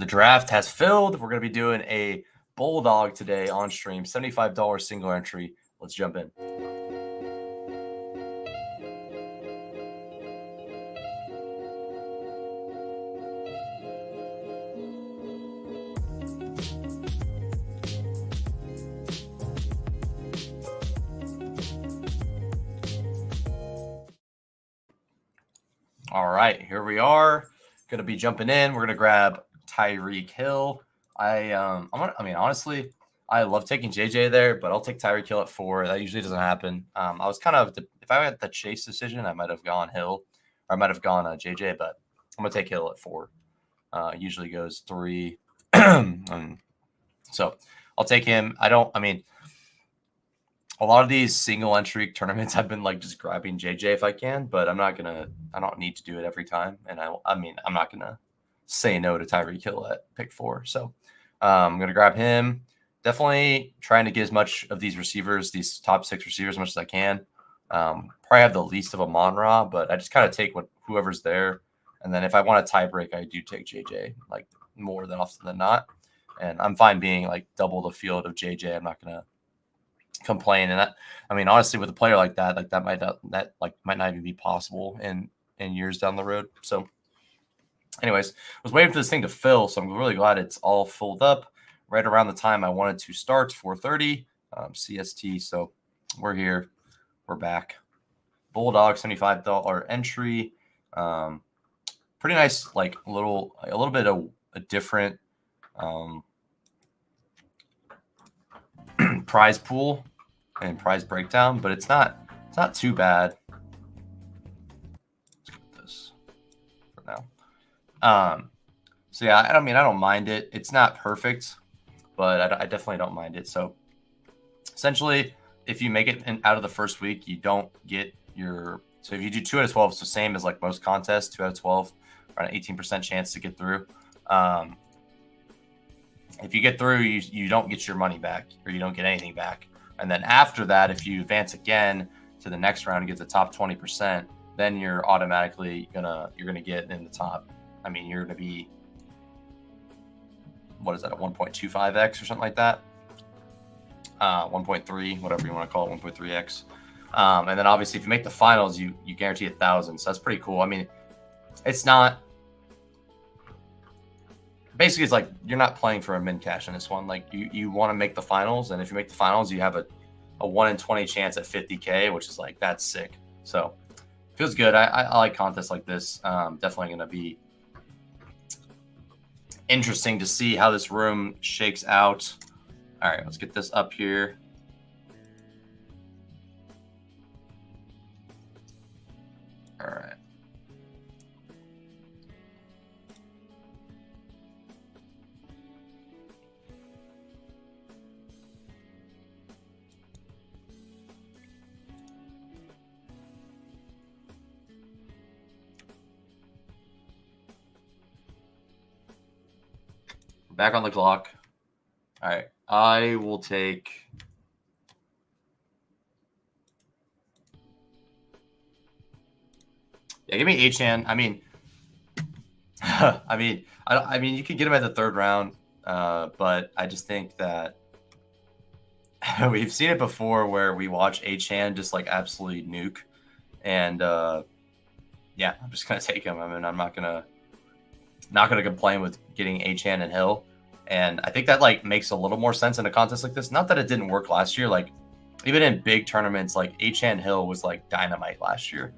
The draft has filled. We're going to be doing a Bulldog today on stream. $75 single entry. Let's jump in. All right, here we are. Going to be jumping in. We're going to grab Tyreek Hill. Honestly, I love taking JJ there, but I'll take Tyreek Hill at 4. That usually doesn't happen. I was kind of, if I had the chase decision, I might have gone Hill, or I might have gone JJ, but I'm going to take Hill at 4. Usually goes 3. So I'll take him. A lot of these single entry tournaments, I've been like just grabbing JJ if I can, but I don't need to do it every time. And I'm not gonna say no to Tyreek Hill at pick 4. So I'm gonna grab him. Definitely trying to get as much of these receivers, these top 6 receivers, as much as I can. Probably have the least of a Mon-Ra, but I just kind of take whoever's there. And then if I want a tie break, I do take JJ like more than often than not. And I'm fine being like double the field of JJ. I'm not gonna complain. And honestly, with a player like that, might not even be possible in years down the road. So anyways, I was waiting for this thing to fill, so I'm really glad it's all filled up right around the time I wanted to start, 4:30 CST. So we're here, we're back. Bulldog, $75 entry. Pretty nice, like a little bit of a different prize pool and prize breakdown, but it's not too bad. Let's get this for now. So yeah, I don't mind it. It's not perfect, but I definitely don't mind it. So essentially, if you make it out of the first week, you don't get so if you do 2 out of 12, it's the same as like most contests, 2 out of 12, around an 18% chance to get through. If you get through, you don't get your money back, or you don't get anything back. And then after that, if you advance again to the next round and get the top 20%, then you're automatically gonna get in the top. You're gonna be, what is that, a 1.25x or something like that? 1.3, whatever you want to call it, 1.3x. And then obviously, if you make the finals, you guarantee 1,000. So that's pretty cool. It's not. Basically, it's like you're not playing for a min cash in this one. Like you want to make the finals, and if you make the finals, you have a 1 in 20 chance at 50K, which is like, that's sick. So feels good. I like contests like this. Definitely going to be interesting to see how this room shakes out. All right, let's get this up here. All right. Back on the clock. All right, I will take. Yeah, give me H-Han. You could get him at the 3rd round, but I just think that we've seen it before where we watch H-Han just like absolutely nuke, and yeah, I'm just gonna take him. I'm not gonna complain with getting H-Han and Hill. And I think that like makes a little more sense in a contest like this. Not that it didn't work last year. Like even in big tournaments, like H-Han Hill was like dynamite last year.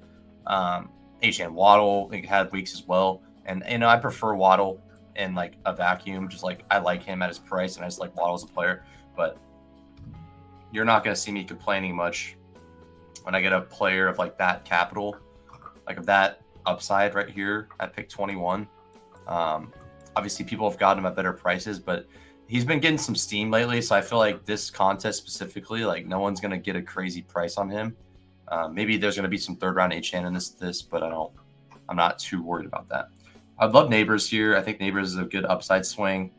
H-Han Waddle had weeks as well. And I prefer Waddle in like a vacuum. Just like I like him at his price, and I just like Waddle as a player. But you're not gonna see me complaining much when I get a player of like that capital, like of that upside right here at pick 21. Obviously, people have gotten him at better prices, but he's been getting some steam lately. So I feel like this contest specifically, like no one's gonna get a crazy price on him. Maybe there's gonna be some 3rd round H-Han in this, but I'm not too worried about that. I'd love Neighbors here. I think Neighbors is a good upside swing.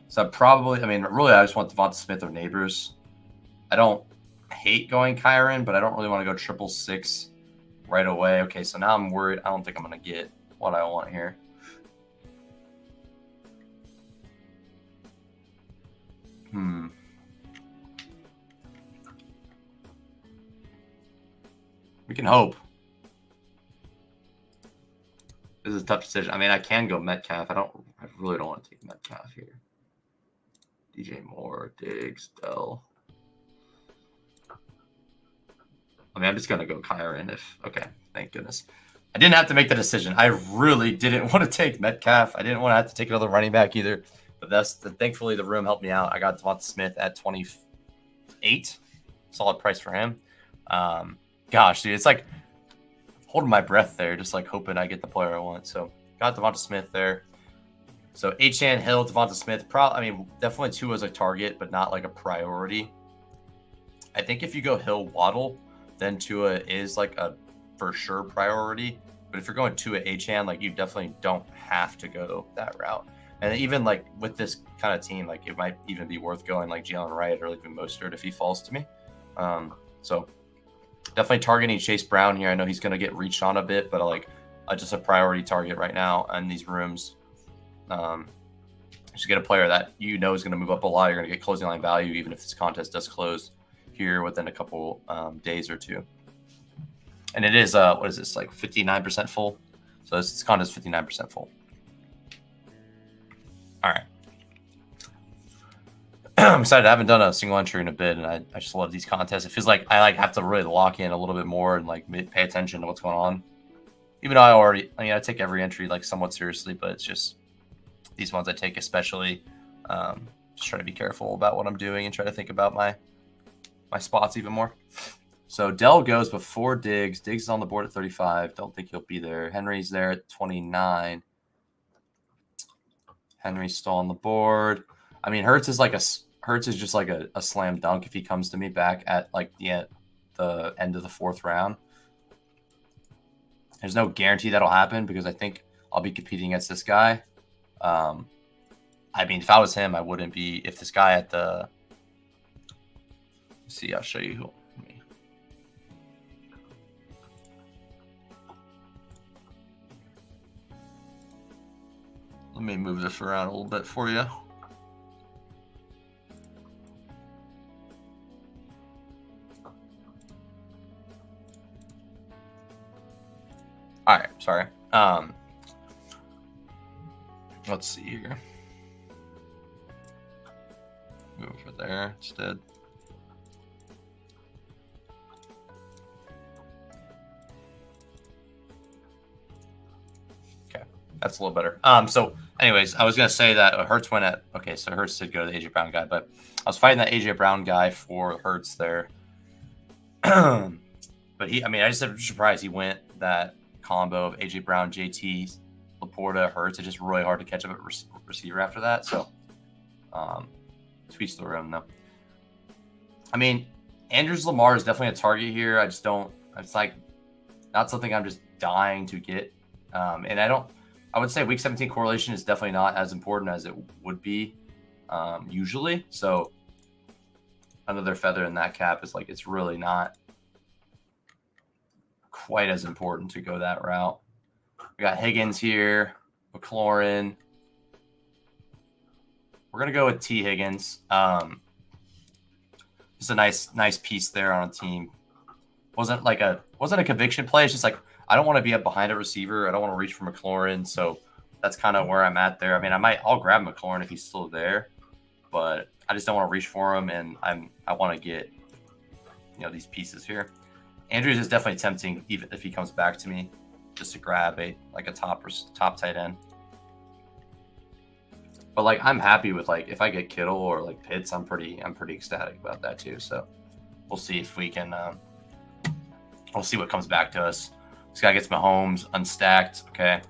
So really, I just want Devonta Smith or Neighbors. I don't hate going Kyron, but I don't really want to go 666 right away. Okay, so now I'm worried. I don't think I'm gonna get what I want here. We can hope. This is a tough decision. I mean, I can go Metcalf. I really don't want to take Metcalf here. DJ Moore, Diggs, Dell. I mean, I'm just gonna go Kyron if okay. Thank goodness. I didn't have to make the decision. I really didn't want to take Metcalf. I didn't want to have to take another running back either. But thankfully the room helped me out. I got Devonta Smith at 28. Solid price for him. Gosh, dude, it's like holding my breath there, just like hoping I get the player I want. So got Devonta Smith there. So Achane, Hill, Devonta Smith. I mean, definitely two as a target, but not like a priority. I think if you go Hill, Waddle, then Tua is like a for sure priority. But if you're going Tua, Achane, like you definitely don't have to go that route. And even like with this kind of team, like it might even be worth going like Jalen Wright or even Mostert if he falls to me. So definitely targeting Chase Brown here. I know he's going to get reached on a bit, but like just a priority target right now in these rooms. Just get a player that you know is going to move up a lot. You're going to get closing line value, even if this contest does close here within a couple days or two. And it is, what is this, like 59% full? So this contest is 59% full. All right. I'm excited. I haven't done a single entry in a bit, and I just love these contests. It feels like I have to really lock in a little bit more and like pay attention to what's going on. Even though I take every entry like somewhat seriously, but it's just these ones I take especially. Just try to be careful about what I'm doing and try to think about my spots even more. So Dell goes before Diggs. Diggs is on the board at 35. Don't think he'll be there. Henry's there at 29. Henry's still on the board. I mean, Hurts is just like a slam dunk if he comes to me back at like the end of the fourth round. There's no guarantee that'll happen because I think I'll be competing against this guy. I mean, if I was him, I wouldn't be. If this guy at the, let's see, I'll show you who. Let me move this around a little bit for you. All right, sorry. Let's see here. Move over there instead. Okay, that's a little better. So anyways, I was gonna say that Hurts went at so Hurts did go to the AJ Brown guy, but I was fighting that AJ Brown guy for Hurts there. But I just am surprised he went that combo of AJ Brown, JT, Laporta, Hurts. It's just really hard to catch up at receiver after that. So, tweets the room though. I mean, Andrews Lamar is definitely a target here. I just don't. It's like not something I'm just dying to get. And I would say week 17 correlation is definitely not as important as it would be usually. So another feather in that cap is like it's really not quite as important to go that route. We got Higgins here, McLaurin. We're gonna go with T. Higgins. Just a nice piece there on a team. Wasn't a conviction play. It's just like I don't want to be up behind a receiver. I don't want to reach for McLaurin. So that's kind of where I'm at there. I mean, I'll grab McLaurin if he's still there, but I just don't want to reach for him, and I want to get these pieces here. Andrews is definitely tempting, even if he comes back to me, just to grab a top tight end. But like I'm happy with like if I get Kittle or like Pitts, I'm pretty ecstatic about that too. So we'll see if we can. We'll see what comes back to us. This guy gets Mahomes unstacked. Okay.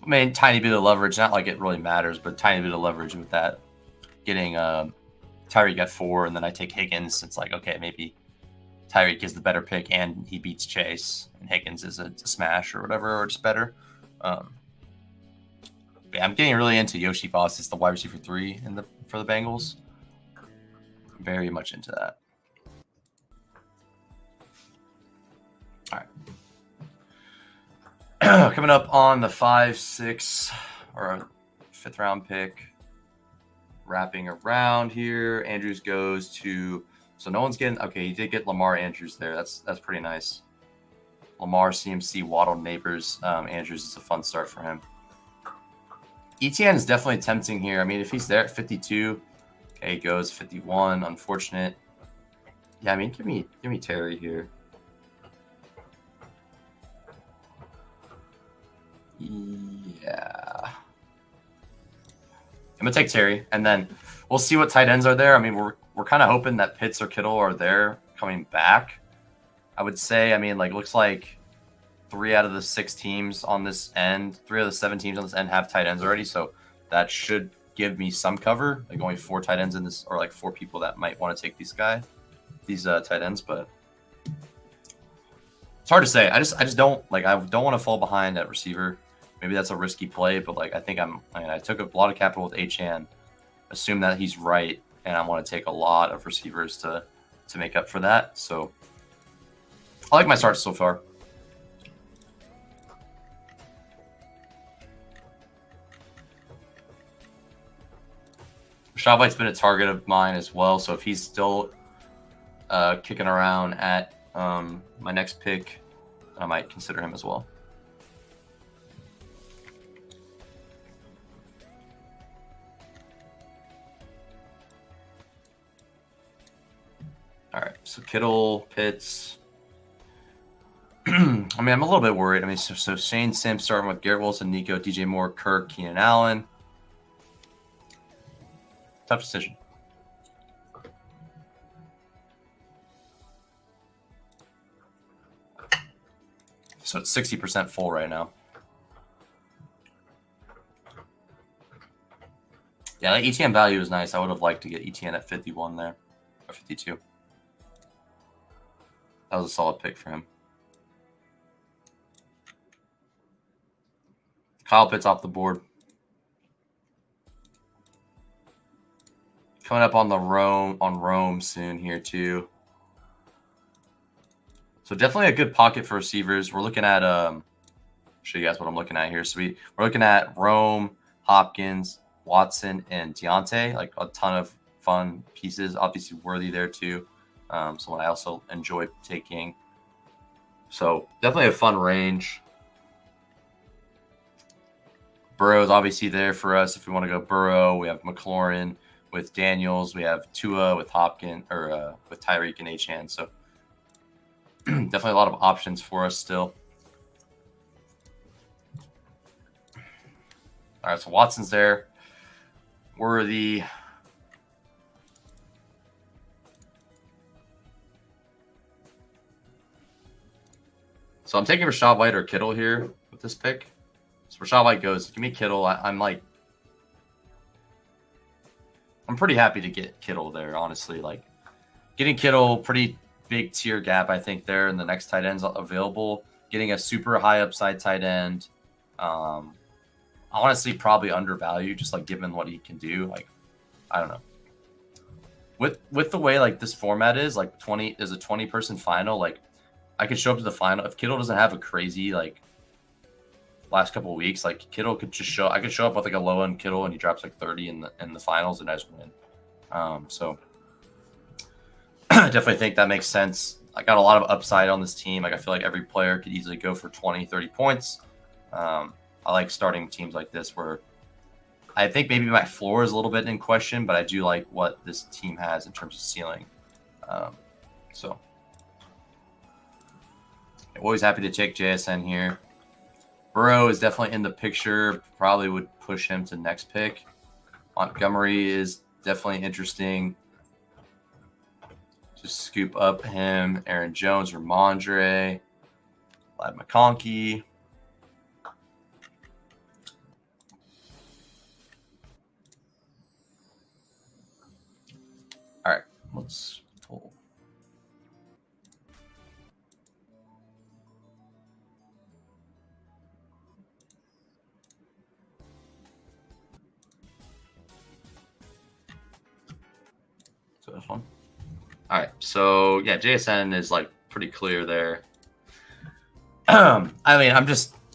I mean, tiny bit of leverage. Not like it really matters, but tiny bit of leverage with that. Getting Tyreek at 4, and then I take Higgins. It's like, okay, maybe Tyreek is the better pick, and he beats Chase, and Higgins is a smash or whatever, or just better. Yeah, I'm getting really into Yoshi Voss as the wide receiver 3 for the Bengals. Very much into that. All Coming up on the 5, 6, or 5th round pick. Wrapping around here. Andrews goes to... So no one's getting... Okay, he did get Lamar Andrews there. That's pretty nice. Lamar, CMC, Waddle, Neighbors. Andrews is a fun start for him. ETN is definitely tempting here. I mean, if he's there at 52... Okay, he goes 51. Unfortunate. Yeah, I mean, give me Terry here. Yeah. I'm gonna take Terry, and then we'll see what tight ends are there. I mean, we're kind of hoping that Pitts or Kittle are there coming back. I would say, I mean, like, looks like 3 out of the 6 teams on this end, 3 of the 7 teams on this end have tight ends already, so that should give me some cover. Like only 4 tight ends in this, or like 4 people that might want to take these tight ends, but it's hard to say. I just don't want to fall behind at receiver. Maybe that's a risky play, but like I took a lot of capital with H-An, assume that he's right, and I want to take a lot of receivers to make up for that. So I like my starts so far. Rashad White's been a target of mine as well, so if he's still kicking around at my next pick, I might consider him as well. All right, so Kittle, Pitts. I mean, I'm a little bit worried. I mean, so Shane Sims starting with Garrett Wilson, Nico, DJ Moore, Kirk, Keenan Allen. Tough decision. So it's 60% full right now. Yeah, the ETN value is nice. I would have liked to get ETN at 51 there, or 52. That was a solid pick for him. Kyle Pitts off the board. Coming up on Rome soon here too. So definitely a good pocket for receivers. We're looking at show you guys what I'm looking at here. So we're looking at Rome, Hopkins, Watson, and Deontay. Like a ton of fun pieces. Obviously Worthy there too. Someone I also enjoy taking. So definitely a fun range. Burrow's obviously there for us if we want to go Burrow. We have McLaurin with Daniels. We have Tua with Hopkins or with Tyreek and H-Hand. So definitely a lot of options for us still. All right, so Watson's there. Worthy. So I'm taking Rashad White or Kittle here with this pick. So Rashad White goes, give me Kittle. I'm pretty happy to get Kittle there, honestly. Like getting Kittle, pretty big tier gap, I think, there, and the next tight ends available. Getting a super high upside tight end. Honestly, probably undervalued, just like given what he can do. Like, I don't know. With the way like this format is, like 20 is a 20-person final. Like, I could show up to the final if Kittle doesn't have a crazy like last couple of weeks. Like Kittle could just show. I could show up with like a low end Kittle and he drops like 30 in the finals and I just win. So I definitely think that makes sense. I got a lot of upside on this team. Like I feel like every player could easily go for 20, 30 points. I like starting teams like this where I think maybe my floor is a little bit in question, but I do like what this team has in terms of ceiling. So always happy to take JSN here. Burrow is definitely in the picture. Probably would push him to next pick. Montgomery is definitely interesting. Just scoop up him. Aaron Jones or Mondre. Lad McConkey. All right, let's pull. So this one. All right, so yeah, JSN is like pretty clear there. I mean,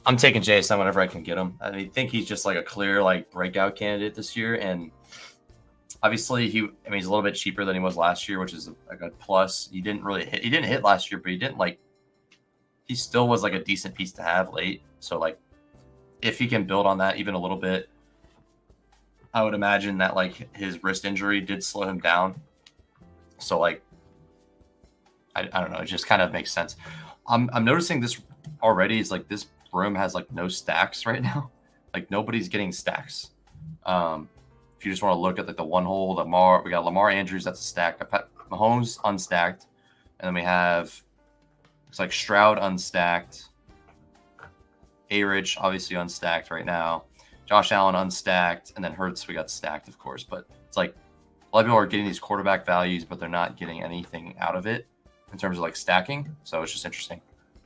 I'm taking JSN whenever I can get him. I think he's just like a clear like breakout candidate this year, and obviously he's a little bit cheaper than he was last year, which is like a plus. He didn't hit last year, but he still was like a decent piece to have late. So like if he can build on that even a little bit, I would imagine that like his wrist injury did slow him down. So like I don't know, it just kind of makes sense. I'm noticing this already. Is like this room has like no stacks right now. Like nobody's getting stacks. If you just want to look at like the one hole, we got Lamar Andrews, that's a stack. Mahomes unstacked, and then we have it's like Stroud unstacked. A-Rich obviously unstacked right now. Josh Allen unstacked, and then Hurts we got stacked, of course. But it's like a lot of people are getting these quarterback values, but they're not getting anything out of it in terms of like stacking. So it's just interesting.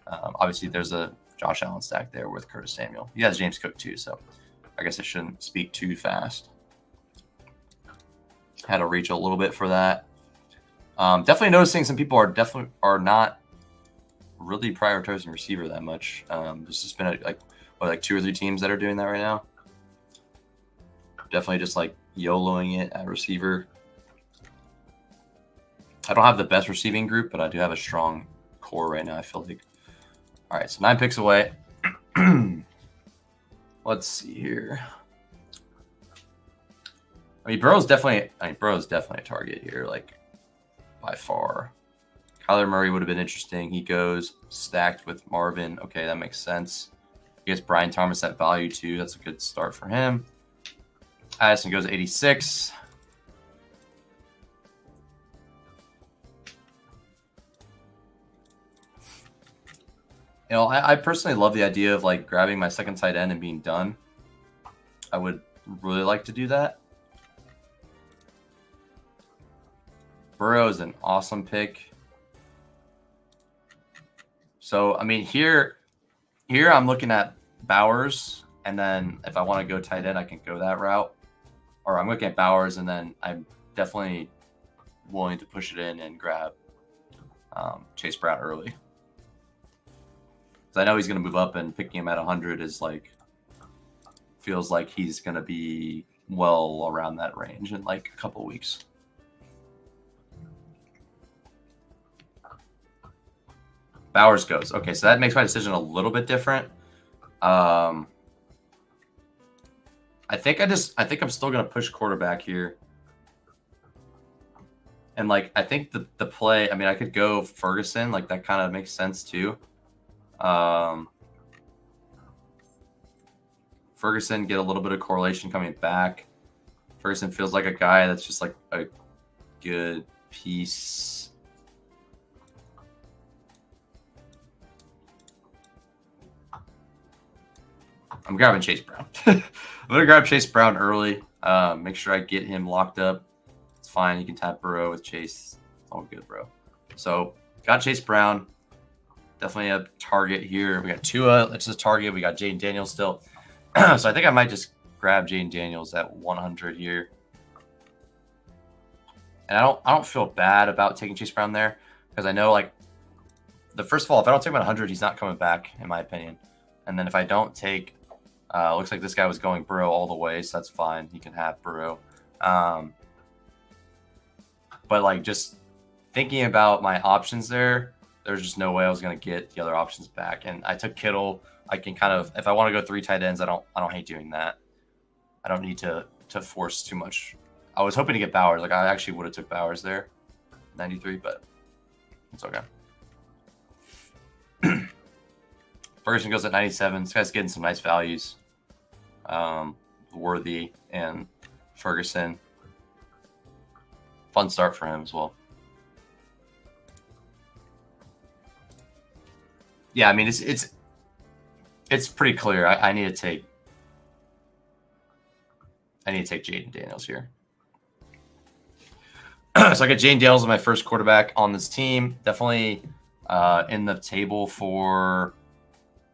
Obviously, there's a Josh Allen stack there with Curtis Samuel. He has James Cook too, so I guess I shouldn't speak too fast. Had to reach a little bit for that. Definitely noticing some people are not really prioritizing receiver that much. There's just been like 2 or 3 teams that are doing that right now. Definitely just like YOLOing it at receiver. I don't have the best receiving group, but I do have a strong core right now, I feel like. All right, so 9 picks away. Let's see here. Burrow's definitely a target here, like by far. Kyler Murray would have been interesting. He goes stacked with Marvin. Okay, that makes sense. I guess Brian Thomas at value too. That's a good start for him. Addison goes 86. I personally love the idea of like grabbing my second tight end and being done. I would really like to do that. Burrow is an awesome pick. So, here I'm looking at Bowers, and then if I want to go tight end, I can go that route. Or I'm looking at Bowers, and then I'm definitely willing to push it in and grab Chase Brown early. Because I know he's going to move up, and picking him at 100 is like, feels like he's going to be well around that range in like a couple of weeks. Bowers goes. Okay, so that makes my decision a little bit different. I think I'm still gonna push quarterback here. And like I think the play, I could go Ferguson, like that kind of makes sense too. Ferguson get a little bit of correlation coming back. Ferguson feels like a guy that's just like a good piece. I'm grabbing Chase Brown. I'm going to grab Chase Brown early. Make sure I get him locked up. It's fine. You can tap Burrow with Chase. It's all good, bro. So, got Chase Brown. Definitely a target here. We got Tua. That's a target. We got Jaden Daniels still. So, I think I might just grab Jaden Daniels at 100 here. And I don't feel bad about taking Chase Brown there because I know, like, first of all, if I don't take him at 100, he's not coming back, in my opinion. And then if I don't take looks like this guy was going Burrow all the way, so that's fine. He can have Burrow. But like just thinking about my options there's just no way I was going to get the other options back. And I took Kittle. I can kind of, if I want to go 3 tight ends, I don't hate doing that. I don't need to force too much. I was hoping to get Bowers. Like I actually would have took Bowers there, 93, but it's okay. Ferguson goes at 97. This guy's getting some nice values. Worthy and Ferguson. Fun start for him as well. Yeah, it's pretty clear. I need to take Jaden Daniels here. So I got Jaden Daniels as my first quarterback on this team. Definitely in the table for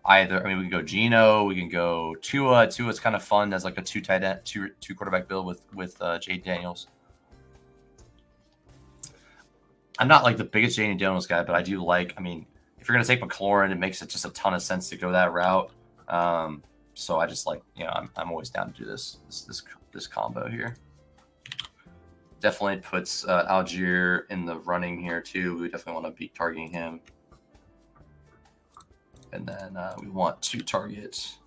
either. We can go Geno, we can go Tua. Tua's kind of fun as like a 2 tight end, two quarterback build with Jaden Daniels. I'm not like the biggest Jaden Daniels guy, but I do like. If you're gonna take McLaurin, it makes it just a ton of sense to go that route. So I just like, I'm always down to do this combo here. Definitely puts Algier in the running here too. We definitely want to be targeting him. And then we want to target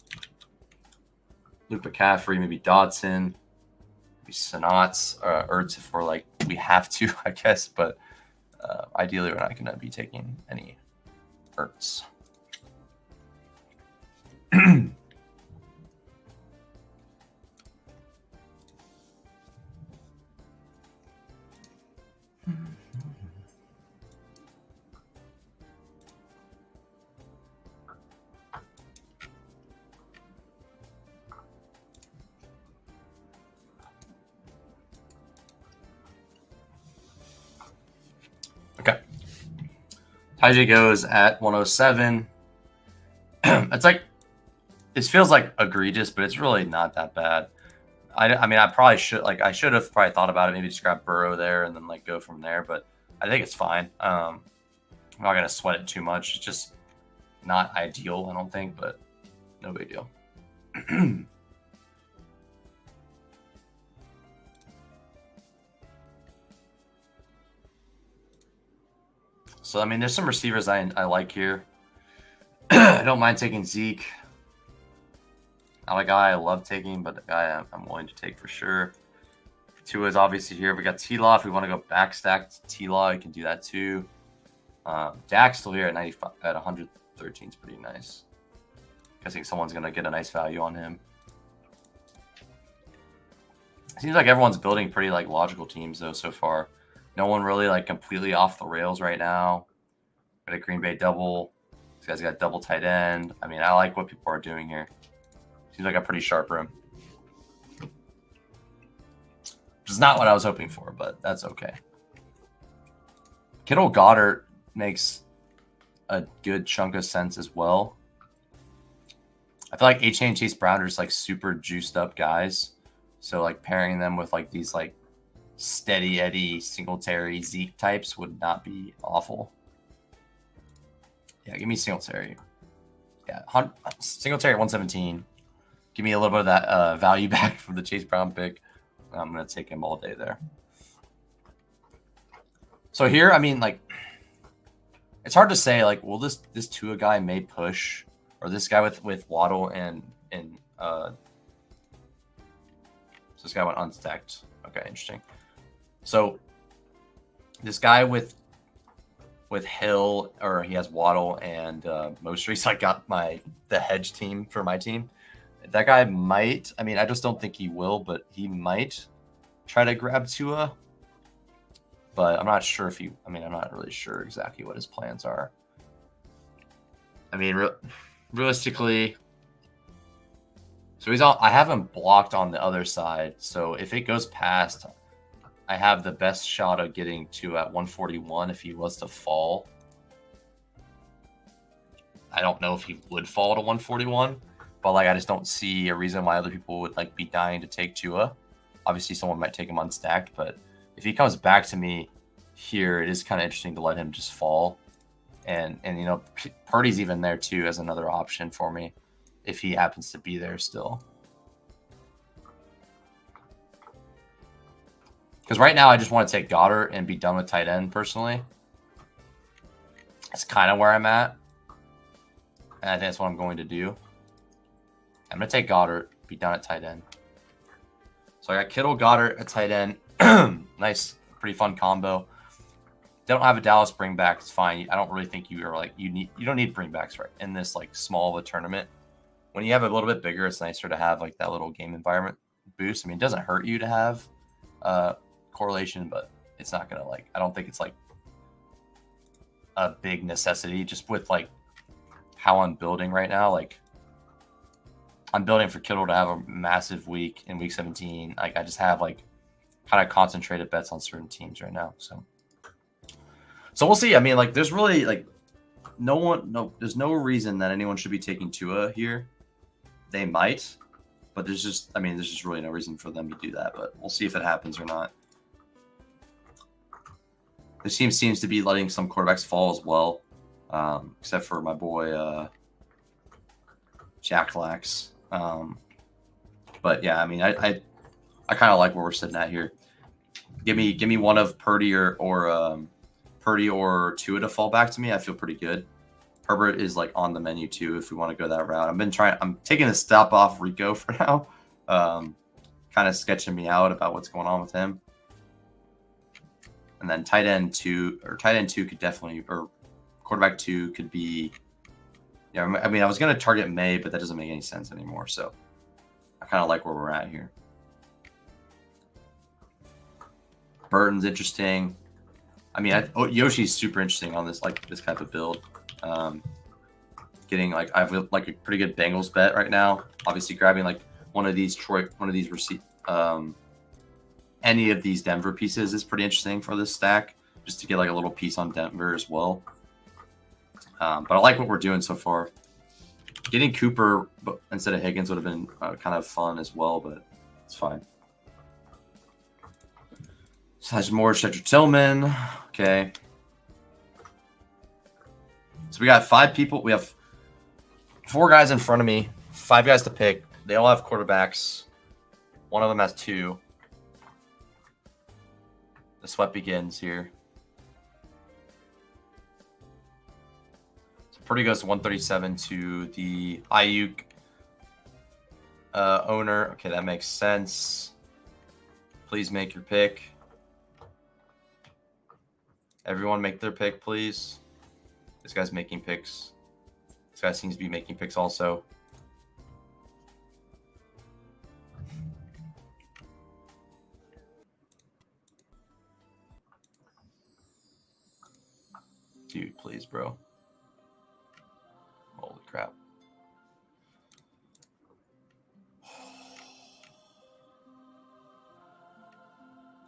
Luke McCaffrey, maybe Dodson, maybe Sanats, Ertz if we're like, we have to, I guess. But ideally, we're not going to be taking any Ertz. Okay. Tajay goes at 107. It's like, this feels like egregious, but it's really not that bad. I mean, I probably should have probably thought about it. Maybe just grab Burrow there and then like go from there. But I think it's fine. I'm not gonna sweat it too much. It's just not ideal, I don't think, but no big deal. So I mean, there's some receivers I like here. I don't mind taking Zeke. Not a guy I love taking, but the guy I'm willing to take for sure. Tua is obviously here. We got T-Law. If we want to go back stack to T-Law, you can do that too. Dak's still here at 95 at 113 is pretty nice. I think someone's gonna get a nice value on him. Seems like everyone's building pretty like logical teams though so far. No one really like completely off the rails right now. Got a Green Bay double. This guy's got double tight end. I mean, I like what people are doing here. Seems like a pretty sharp room. Which is not what I was hoping for, but that's okay. Kittle Goddard makes a good chunk of sense as well. I feel like A-Chain and Chase Brown are just like super juiced up guys. So like pairing them with like these like steady Eddie, Singletary, Zeke types would not be awful. Yeah, give me Singletary. Yeah, Singletary at 117. Give me a little bit of that value back from the Chase Brown pick. I'm going to take him all day there. So here, I mean, like, it's hard to say, like, well, this Tua guy may push, or this guy with Waddle and so this guy went unstacked. Okay, interesting. So this guy with Hill, or he has Waddle and Mostert, so I got the hedge team for my team. That guy might, I mean, I just don't think he will, but he might try to grab Tua. But I'm not sure if I'm not really sure exactly what his plans are. I mean, realistically, so I have him blocked on the other side. So if it goes past, I have the best shot of getting Tua at 141 if he was to fall. I don't know if he would fall to 141. But like, I just don't see a reason why other people would like be dying to take Tua. Obviously, someone might take him unstacked, but if he comes back to me here, it is kind of interesting to let him just fall. And Purdy's even there too as another option for me if he happens to be there still. Because right now, I just want to take Goddard and be done with tight end personally. That's kind of where I'm at, and I think that's what I'm going to do. I'm going to take Goddard, be done at tight end. So I got Kittle, Goddard at tight end. Nice, pretty fun combo. They don't have a Dallas bring back. It's fine. I don't really think you don't need bringbacks right in this like small of a tournament. When you have a little bit bigger, it's nicer to have like that little game environment boost. I mean, it doesn't hurt you to have correlation, but it's not going to like, I don't think it's like a big necessity just with like how I'm building right now. Like, I'm building for Kittle to have a massive week in week 17. Like, I just have like kind of concentrated bets on certain teams right now. So we'll see. I mean, like, there's really like there's no reason that anyone should be taking Tua here. They might, but there's just really no reason for them to do that. But we'll see if it happens or not. This team seems to be letting some quarterbacks fall as well, except for my boy Jack Lax. But yeah, I mean, I kind of like where we're sitting at here. Give me one of Purdy or Purdy or Tua to fall back to me. I feel pretty good. Herbert is like on the menu too if we want to go that route. I'm taking a stop off Rico for now. Kind of sketching me out about what's going on with him. And then tight end two could definitely, or quarterback 2 could be. Yeah, I mean, I was gonna target May, but that doesn't make any sense anymore. So I kind of like where we're at here. Burton's interesting. I mean, Yoshi's super interesting on this type of build. Getting I have like a pretty good Bengals bet right now. Obviously, grabbing like one of these any of these Denver pieces is pretty interesting for this stack, just to get like a little piece on Denver as well. But I like what we're doing so far. Getting Cooper instead of Higgins would have been kind of fun as well, but it's fine. Elijah Moore, Shedrick Tillman. Okay. So we got 5 people. We have 4 guys in front of me, 5 guys to pick. They all have quarterbacks. One of them has 2. The sweat begins here. So Purdy goes 137 to the Ayuk owner. Okay, that makes sense. Please make your pick. Everyone make their pick, please. This guy's making picks. This guy seems to be making picks also. Dude, please, bro. Holy crap.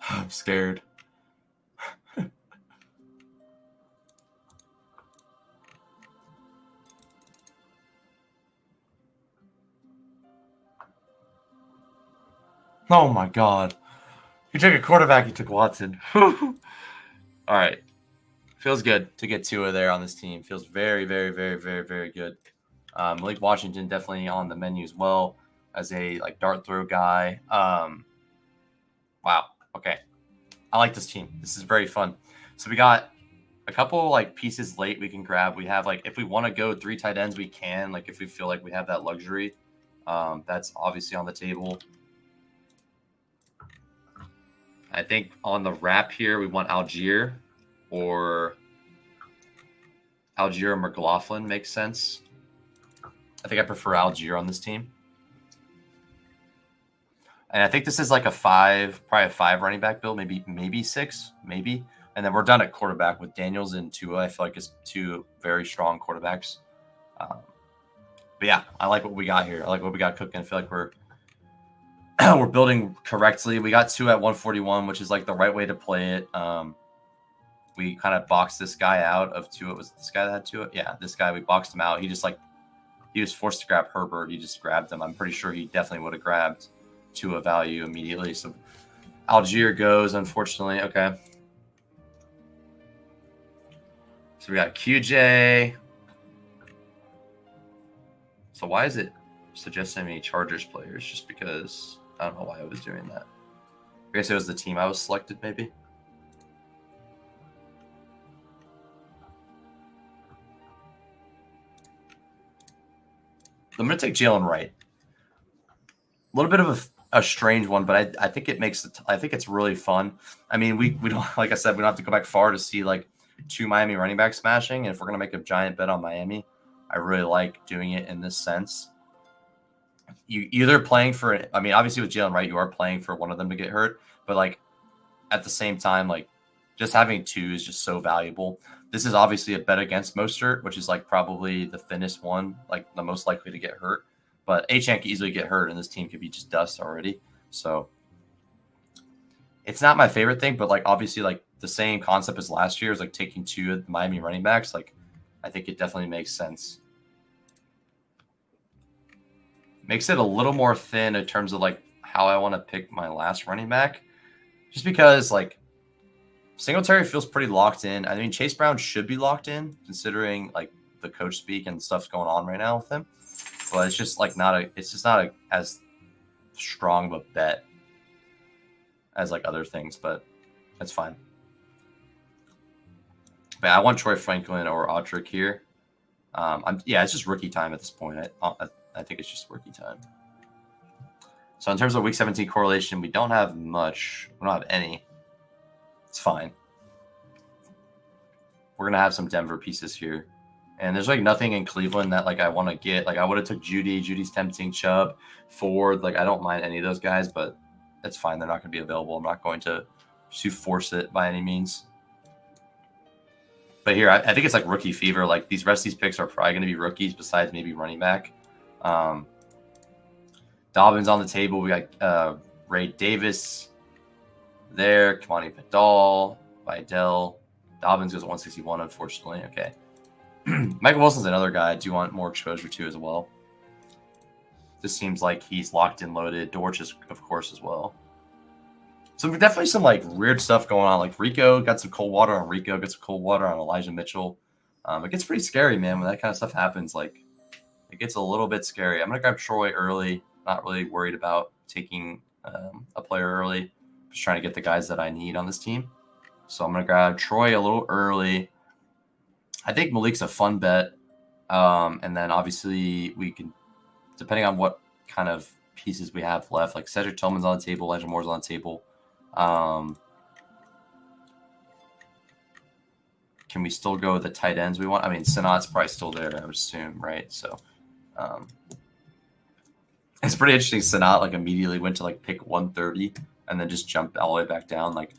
I'm scared. Oh my God. You took a quarterback, you took Watson. All right. Feels good to get Tua there on this team. Feels very, very, very, very, very good. Malik Washington definitely on the menu as well as a dart throw guy. Wow. Okay. I like this team. This is very fun. So we got a couple pieces late we can grab. We have if we want to go 3 tight ends, we can. If we feel like we have that luxury, that's obviously on the table. I think on the wrap here, we want Algier or McLaughlin makes sense. I think I prefer Algier on this team. And I think this is probably a 5 running back build, maybe 6, maybe. And then we're done at quarterback with Daniels and Tua. I feel like it's 2 very strong quarterbacks. But yeah, I like what we got here. I like what we got cooking. I feel like we're building correctly. We got 2 at 141, which is the right way to play it. We kind of boxed this guy out of 2. It was this guy that had 2. Yeah, this guy, we boxed him out. He just he was forced to grab Herbert. He just grabbed him. I'm pretty sure he definitely would have grabbed 2 value immediately. So Algier goes, unfortunately. Okay. So we got QJ. So why is it suggesting me Chargers players? Just because I don't know why I was doing that. I guess it was the team I was selected, maybe. I'm going to take Jalen Wright. A little bit of a strange one, but I think I think it's really fun. I mean, we don't, like I said, we don't have to go back far to see 2 Miami running backs smashing. And if we're going to make a giant bet on Miami, I really like doing it in this sense. You either playing for, I mean, obviously with Jalen Wright, you are playing for one of them to get hurt, but at the same time, just having 2 is just so valuable. This is obviously a bet against Mostert, which is probably the thinnest one, the most likely to get hurt. But Achane could easily get hurt, and this team could be just dust already. So it's not my favorite thing, but obviously the same concept as last year is taking 2 of the Miami running backs. I think it definitely makes sense. Makes it a little more thin in terms of how I want to pick my last running back, just because Singletary feels pretty locked in. I mean, Chase Brown should be locked in considering the coach speak and stuff's going on right now with him. but it's just like it's just not as strong of a bet as like other things, but that's fine. But I want Troy Franklin or Audric here. It's just rookie time at this point. I think it's just rookie time. So in terms of week 17 correlation, we don't have much. We don't have any. It's fine. We're gonna have some Denver pieces here, and there's like nothing in Cleveland that like I want to get. Like I would have took Judy. Judy's tempting. Chubb, Ford. Like I don't mind any of those guys, but it's fine. They're not going to be available. I'm not going to force it by any means. But here, I think it's like rookie fever. Like these rest of these picks are probably going to be rookies, besides maybe running back. Dobbins on the table. We got Ray Davis there. Kamani Padal, Vidal. Dobbins goes 161, unfortunately. Okay. Michael Wilson's another guy I do want more exposure to as well. This seems like he's locked and loaded. Dortch is, of course, as well. So definitely some like weird stuff going on. Like Rico got some cold water on Rico, got some cold water on Elijah Mitchell. It gets pretty scary, man, when that kind of stuff happens. Like it gets a little bit scary. I'm gonna grab Troy early. Not really worried about taking a player early. Just trying to get the guys that I need on this team. So I'm gonna grab Troy a little early. I think Malik's a fun bet. And then obviously we can, depending on what kind of pieces we have left, like Cedric Tillman's on the table, Elijah Moore's on the table. Can we still go with the tight ends we want? I mean, Sanat's probably still there, I would assume, right? So it's pretty interesting. Sanat like immediately went to like pick 130 and then just jumped all the way back down. Like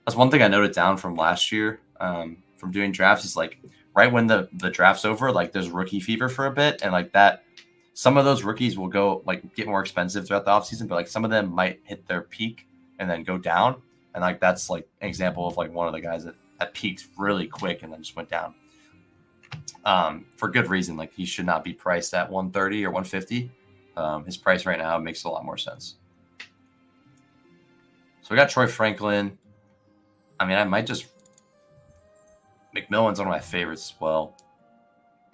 that's one thing I noted down from last year from doing drafts is like right when the draft's over, like there's rookie fever for a bit, and like that some of those rookies will go like get more expensive throughout the offseason, but like some of them might hit their peak and then go down. And like that's like an example of like one of the guys that peaked really quick and then just went down. For good reason. Like he should not be priced at 130 or 150. His price right now makes a lot more sense. So we got Troy Franklin. I mean, I might just McMillan's one of my favorites as well.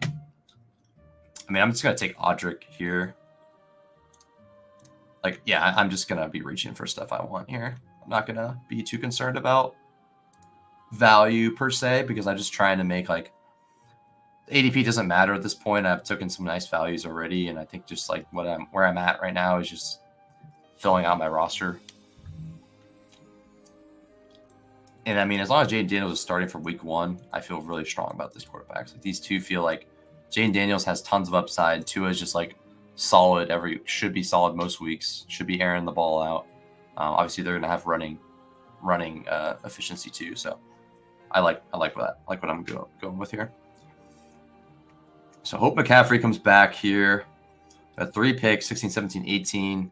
I mean, I'm just going to take Audric here. Like, yeah, I'm just going to be reaching for stuff I want here. I'm not going to be too concerned about value per se, because I'm just trying to make like ADP doesn't matter at this point. I've taken some nice values already, and I think just like where I'm at right now is just filling out my roster. And I mean, as long as Jayden Daniels is starting for week 1, I feel really strong about this quarterbacks. Like these two feel like Jayden Daniels has tons of upside. Tua is just like solid should be solid most weeks. Should be airing the ball out. Obviously, they're going to have running efficiency too. So I like that. I like what I'm going with here. So hope McCaffrey comes back here. Got 3 picks, 16, 17, 18.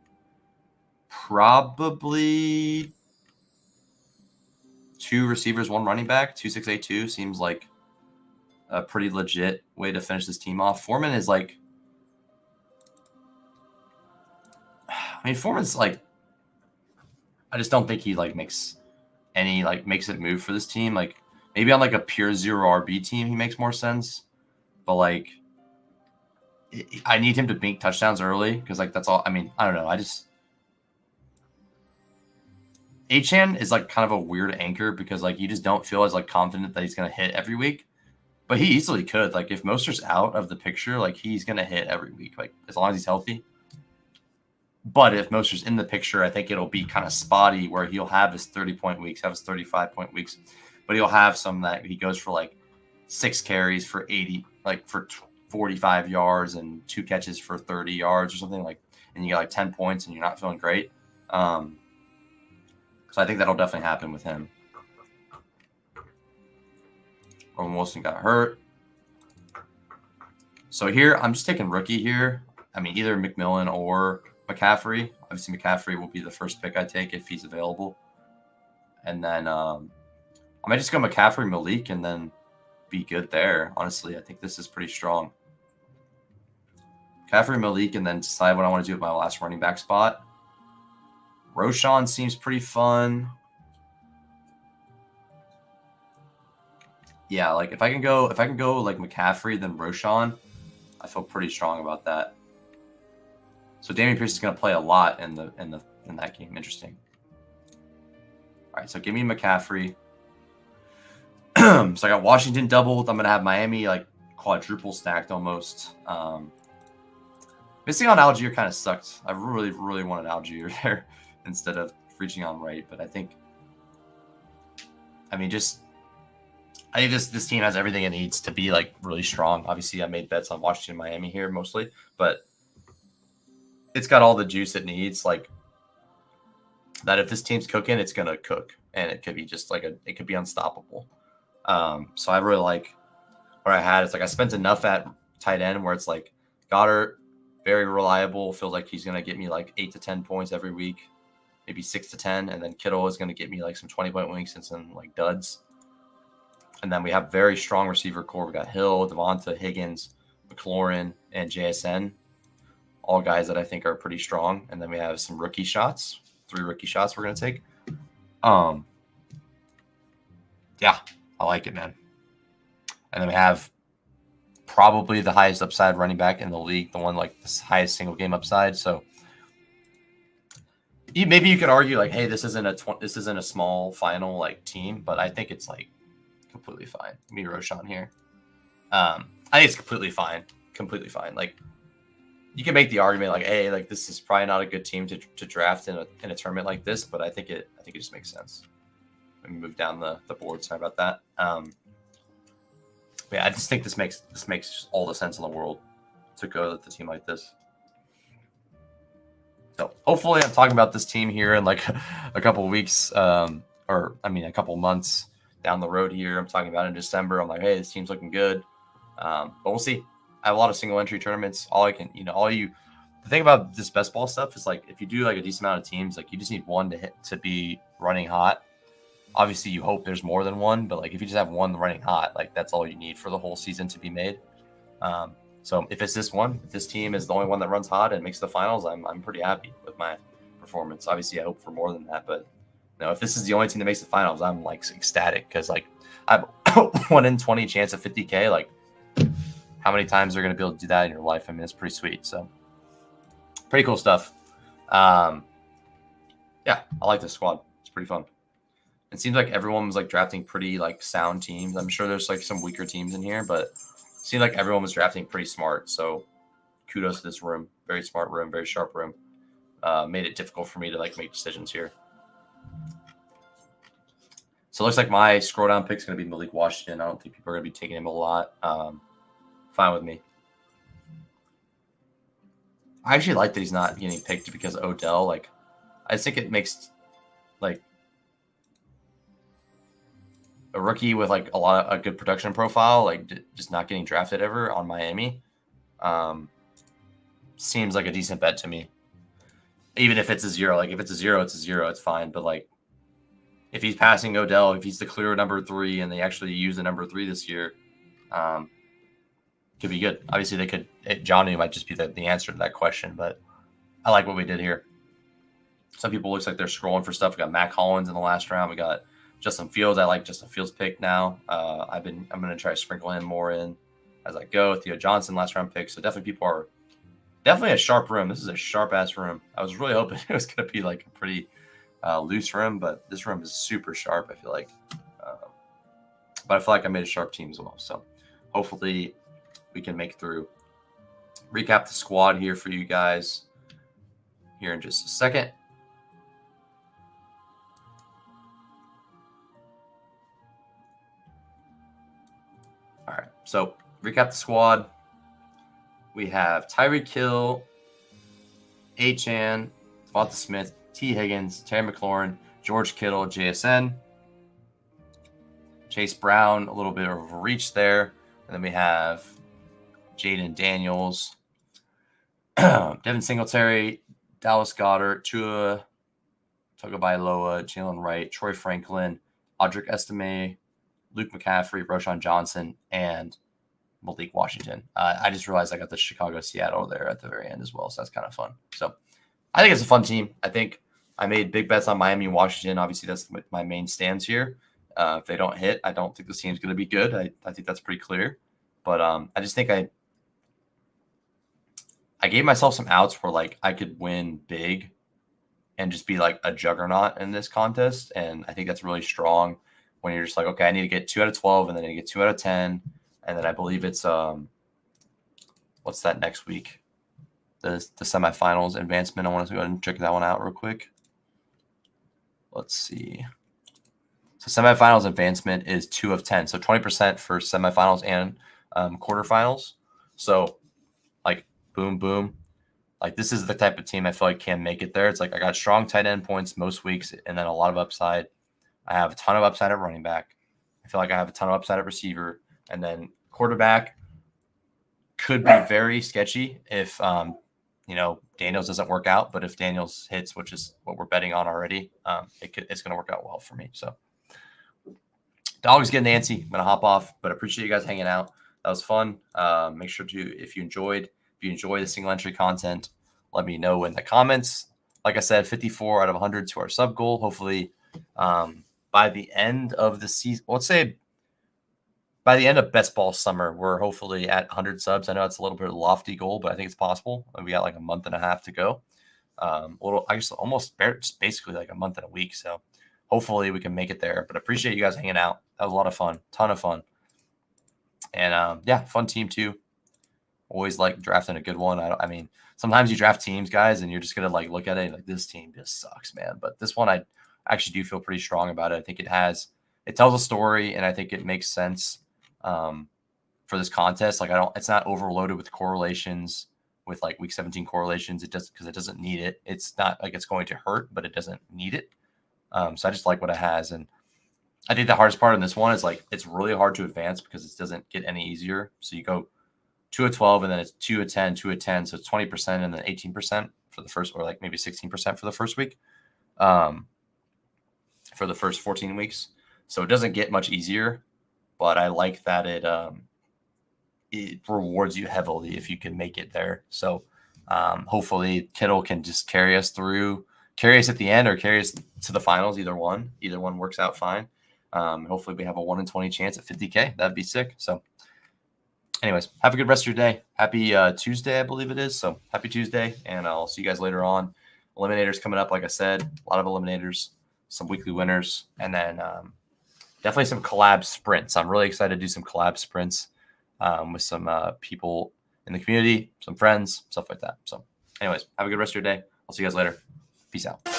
Probably 2 receivers, 1 running back. 2-6-8-2 seems like a pretty legit way to finish this team off. Foreman is like, I mean, Foreman's like, I just don't think he like makes it move for this team. Like maybe on like a pure 0 RB team, he makes more sense. But like, I need him to make touchdowns early because like that's all. I mean, I don't know. Achane is like kind of a weird anchor because like you just don't feel as like confident that he's gonna hit every week, but he easily could. Like if Mostert's out of the picture, like he's gonna hit every week, like as long as he's healthy. But if Mostert's in the picture, I think it'll be kind of spotty where he'll have his 30-point weeks, have his 35-point weeks, but he'll have some that he goes for like 6 carries for 80, like for 45 yards and 2 catches for 30 yards or something like, and you get like 10 points and you're not feeling great. So I think that'll definitely happen with him. Roman Wilson got hurt. So here, I'm just taking rookie here. I mean, either McMillan or McCaffrey. Obviously, McCaffrey will be the first pick I take if he's available. And then I might just go McCaffrey, Malik, and then be good there. Honestly, I think this is pretty strong. McCaffrey, Malik, and then decide what I want to do with my last running back spot. Roshan seems pretty fun. Yeah, like if I can go like McCaffrey then Roshan, I feel pretty strong about that. So Damian Pierce is going to play a lot in that game. Interesting. All right, so give me McCaffrey. So I got Washington doubled. I'm going to have Miami like quadruple stacked almost. Missing on Algier kind of sucked. I really, really wanted Algier there instead of reaching on Wright. But I think this team has everything it needs to be like really strong. Obviously, I made bets on Washington, Miami here mostly, but it's got all the juice it needs. Like that, if this team's cooking, it's gonna cook, and it could be just like it could be unstoppable. So I really like what I had. It's like I spent enough at tight end where it's like Goddard, very reliable. Feels like he's gonna get me like 8 to 10 points every week, maybe 6 to 10, and then Kittle is gonna get me like some 20-point weeks and some like duds. And then we have very strong receiver core. We got Hill, Devonta, Higgins, McLaurin, and JSN. All guys that I think are pretty strong. And then we have some rookie shots, 3 rookie shots we're going to take. Yeah, I like it, man. And then we have probably the highest upside running back in the league, the one like the highest single game upside. So maybe you could argue like, hey, this isn't a small final like team, but I think it's like completely fine. Give me Roshan here. I think it's completely fine. Completely fine. Like you can make the argument like, hey, like this is probably not a good team to draft in a tournament like this, but I think it just makes sense. Let me move down the board. Sorry about that. Yeah, I just think this makes all the sense in the world to go with the team like this. So hopefully I'm talking about this team here in like a couple of weeks, a couple of months down the road here. I'm talking about in December. I'm like, hey, this team's looking good. But we'll see. I have a lot of single entry tournaments. The thing about this best ball stuff is like, if you do like a decent amount of teams, like you just need one to be running hot. Obviously you hope there's more than one, but like if you just have one running hot, like that's all you need for the whole season to be made. So if it's this team is the only one that runs hot and makes the finals, I'm pretty happy with my performance. Obviously I hope for more than that, but if this is the only team that makes the finals, I'm like ecstatic because like I have 1 in 20 chance of 50K. Like how many times are going to be able to do that in your life? I mean, it's pretty sweet. So pretty cool stuff. Yeah, I like this squad. It's pretty fun. It seems like everyone was like drafting pretty like sound teams. I'm sure there's like some weaker teams in here, but it seemed like everyone was drafting pretty smart. So kudos to this room. Very smart room, very sharp room. Made it difficult for me to like make decisions here. So it looks like my scroll down pick is going to be Malik Washington. I don't think people are going to be taking him a lot. Fine with me. I actually like that he's not getting picked because of Odell. Like, I just think it makes like a rookie with like a good production profile, like just not getting drafted ever on Miami. Seems like a decent bet to me. Even if it's a 0, like if it's a 0, it's a 0. It's fine. But like, if he's passing Odell, if he's the clear number 3, and they actually use the number 3 this year, could be good. Obviously, Johnny might just be the answer to that question, but I like what we did here. Some people looks like they're scrolling for stuff. We got Mac Hollins in the last round. We got Justin Fields. I like Justin Fields' pick now. I'm going to try to sprinkle him more in as I go. Theo Johnson last round pick. So definitely people are definitely a sharp room. This is a sharp ass room. I was really hoping it was going to be like a pretty loose room, but this room is super sharp. I feel like, but I feel like I made a sharp team as well. So hopefully we can make it through. Recap the squad here for you guys here in just a second. All right, so recap the squad. We have Tyreek Hill, Achane, Devonta Smith, T. Higgins, Terry McLaurin, George Kittle, JSN, Chase Brown, a little bit of a reach there. And then we have Jaden Daniels, Devin Singletary, Dallas Goedert, Tua Tagovailoa, Jalen Wright, Troy Franklin, Audric Estime, Luke McCaffrey, Roshan Johnson, and Malik Washington. I just realized I got the Chicago-Seattle there at the very end as well, so that's kind of fun. So I think it's a fun team. I think I made big bets on Miami and Washington. Obviously, that's my main stands here. If they don't hit, I don't think this team's going to be good. I think that's pretty clear. But I just think I gave myself some outs where like I could win big and just be like a juggernaut in this contest. And I think that's really strong when you're just like, okay, I need to get 2 out of 12 and then I get 2 out of 10. And then I believe it's what's that next week? The semifinals advancement. I want to go ahead and check that one out real quick. Let's see. So semifinals advancement is 2 of 10. So 20% for semifinals and quarterfinals. So like boom, boom. Like this is the type of team I feel like can make it there. It's like I got strong tight end points most weeks and then a lot of upside. I have a ton of upside at running back. I feel like I have a ton of upside at receiver. And then quarterback could be very sketchy if Daniels doesn't work out. But if Daniels hits, which is what we're betting on already, it's going to work out well for me. So dog's getting antsy. I'm going to hop off, but I appreciate you guys hanging out. That was fun. Make sure to, if you enjoy the single entry content, let me know in the comments. Like I said, 54 out of 100 to our sub goal. Hopefully by the end of the season, let's say by the end of best ball summer, we're hopefully at 100 subs. I know it's a little bit of a lofty goal, but I think it's possible. We got like a month and a half to go. I guess just basically like a month and a week. So hopefully we can make it there. But I appreciate you guys hanging out. That was a lot of fun, ton of fun, and fun team too. Always like drafting a good one. I mean, sometimes you draft teams, guys, and you're just gonna like look at it like this team just sucks, man. But this one, I actually do feel pretty strong about it. I think it tells a story, and I think it makes sense for this contest. Like it's not overloaded with correlations with like week 17 correlations. It does because it doesn't need it. It's not like it's going to hurt, but it doesn't need it. So I just like what it has, and I think the hardest part in this one is like it's really hard to advance because it doesn't get any easier. So you go 2 of 12, and then it's 2 of 10, 2 of 10. So it's 20% and then 18% for the first, or like maybe 16% for the first week, for the first 14 weeks. So it doesn't get much easier, but I like that it rewards you heavily if you can make it there. So hopefully Kittle can just carry us at the end or carry us to the finals. Either one works out fine. Hopefully we have a 1 in 20 chance at 50K. That'd be sick. So anyways, have a good rest of your day. Happy Tuesday, I believe it is. So happy Tuesday, and I'll see you guys later on. Eliminators coming up, like I said, a lot of eliminators, some weekly winners, and then definitely some collab sprints. I'm really excited to do some collab sprints with some people in the community, some friends, stuff like that. So anyways, have a good rest of your day. I'll see you guys later. Peace out.